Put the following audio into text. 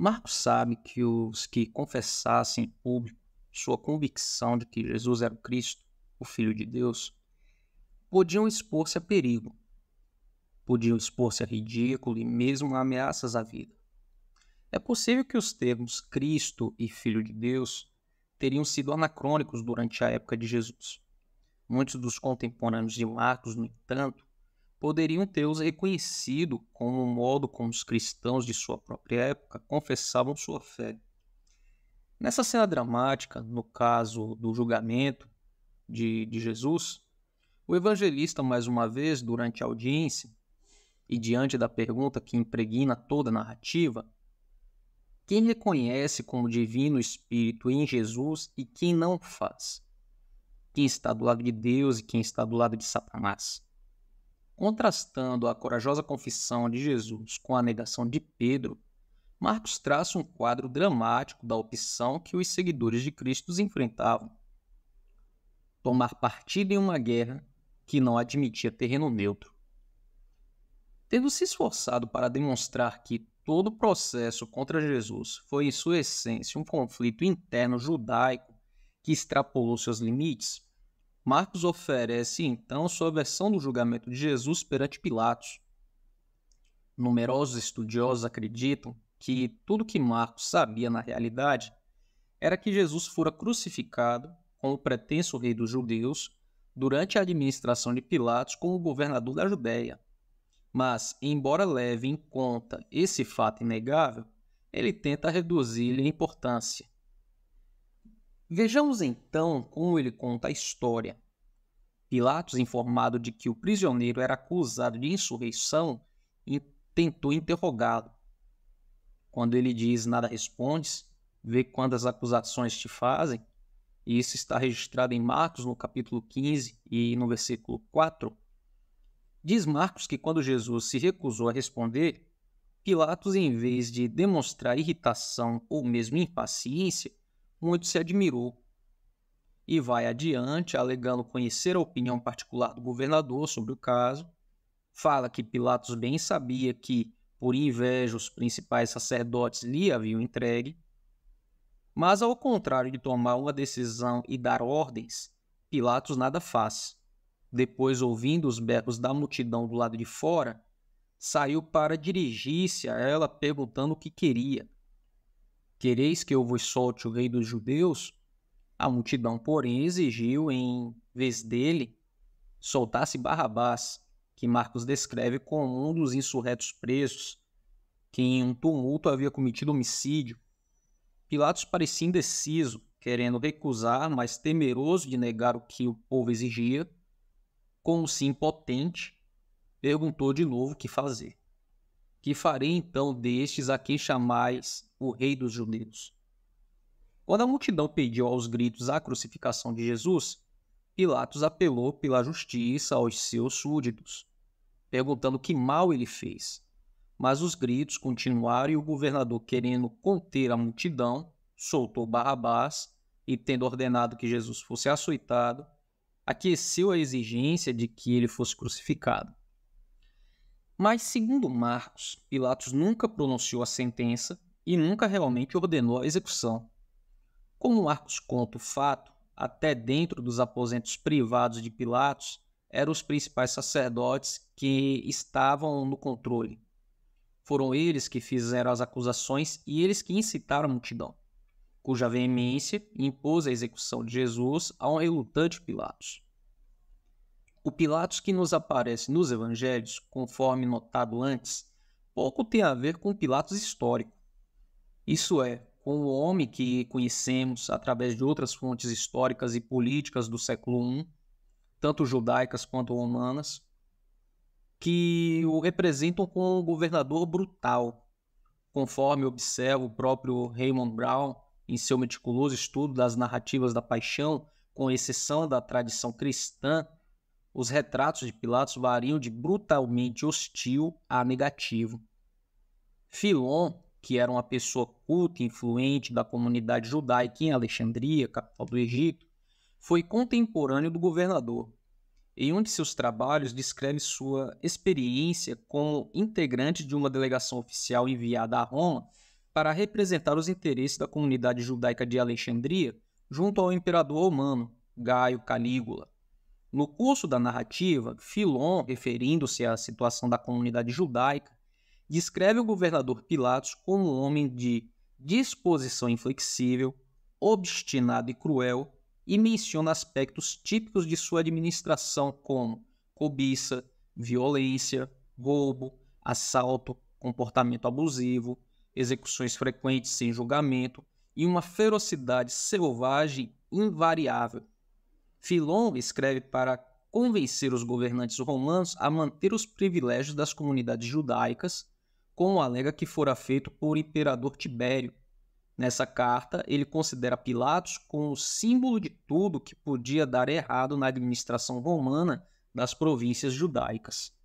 Marcos sabe que os que confessassem em público sua convicção de que Jesus era o Cristo, o Filho de Deus, podiam expor-se a perigo, podiam expor-se a ridículo e mesmo a ameaças à vida. É possível que os termos Cristo e Filho de Deus teriam sido anacrônicos durante a época de Jesus. Muitos dos contemporâneos de Marcos, no entanto, poderiam tê-los reconhecido como o modo como os cristãos de sua própria época confessavam sua fé. Nessa cena dramática, no caso do julgamento de Jesus, o evangelista, mais uma vez, durante a audiência, e diante da pergunta que impregna toda a narrativa, quem reconhece como divino Espírito em Jesus e quem não o faz? Quem está do lado de Deus e quem está do lado de Satanás? Contrastando a corajosa confissão de Jesus com a negação de Pedro, Marcos traça um quadro dramático da opção que os seguidores de Cristo enfrentavam: tomar partido em uma guerra que não admitia terreno neutro. Tendo se esforçado para demonstrar que todo o processo contra Jesus foi, em sua essência, um conflito interno judaico que extrapolou seus limites, Marcos oferece então sua versão do julgamento de Jesus perante Pilatos. Numerosos estudiosos acreditam que tudo que Marcos sabia na realidade era que Jesus fora crucificado como pretenso rei dos judeus durante a administração de Pilatos como governador da Judéia. Mas, embora leve em conta esse fato inegável, ele tenta reduzir-lhe a importância. Vejamos então como ele conta a história. Pilatos, informado de que o prisioneiro era acusado de insurreição, tentou interrogá-lo. Quando ele diz nada respondes, vê quantas acusações te fazem, e isso está registrado em Marcos no capítulo 15 e no versículo 4, diz Marcos que quando Jesus se recusou a responder, Pilatos, em vez de demonstrar irritação ou mesmo impaciência, muito se admirou. E vai adiante, alegando conhecer a opinião particular do governador sobre o caso, fala que Pilatos bem sabia que, por inveja, os principais sacerdotes lhe haviam entregue, mas ao contrário de tomar uma decisão e dar ordens, Pilatos nada faz. Depois, ouvindo os berros da multidão do lado de fora, saiu para dirigir-se a ela perguntando o que queria. Quereis que eu vos solte o rei dos judeus? A multidão, porém, exigiu, em vez dele, soltasse Barrabás, que Marcos descreve como um dos insurretos presos, que em um tumulto havia cometido homicídio. Pilatos parecia indeciso, querendo recusar, mas temeroso de negar o que o povo exigia. Como se impotente, perguntou de novo o que fazer. Que farei então destes a quem chamais o rei dos judeus? Quando a multidão pediu aos gritos a crucificação de Jesus, Pilatos apelou pela justiça aos seus súditos, perguntando que mal ele fez. Mas os gritos continuaram e o governador, querendo conter a multidão, soltou Barrabás e, tendo ordenado que Jesus fosse açoitado, aqueceu a exigência de que ele fosse crucificado. Mas, segundo Marcos, Pilatos nunca pronunciou a sentença e nunca realmente ordenou a execução. Como Marcos conta o fato, até dentro dos aposentos privados de Pilatos, eram os principais sacerdotes que estavam no controle. Foram eles que fizeram as acusações e eles que incitaram a multidão, cuja veemência impôs a execução de Jesus a um relutante Pilatos. O Pilatos que nos aparece nos evangelhos, conforme notado antes, pouco tem a ver com o Pilatos histórico. Isso é, com o homem que conhecemos através de outras fontes históricas e políticas do século I, tanto judaicas quanto romanas, que o representam como um governador brutal, conforme observa o próprio Raymond Brown em seu meticuloso estudo das narrativas da paixão, com exceção da tradição cristã. Os retratos de Pilatos variam de brutalmente hostil a negativo. Filon, que era uma pessoa culta e influente da comunidade judaica em Alexandria, capital do Egito, foi contemporâneo do governador. Em um de seus trabalhos, descreve sua experiência como integrante de uma delegação oficial enviada a Roma para representar os interesses da comunidade judaica de Alexandria junto ao imperador romano, Gaio Calígula. No curso da narrativa, Filon, referindo-se à situação da comunidade judaica, descreve o governador Pilatos como um homem de disposição inflexível, obstinado e cruel, e menciona aspectos típicos de sua administração como cobiça, violência, roubo, assalto, comportamento abusivo, execuções frequentes sem julgamento e uma ferocidade selvagem invariável. Filon escreve para convencer os governantes romanos a manter os privilégios das comunidades judaicas, como alega que fora feito por imperador Tibério. Nessa carta, ele considera Pilatos como o símbolo de tudo que podia dar errado na administração romana das províncias judaicas.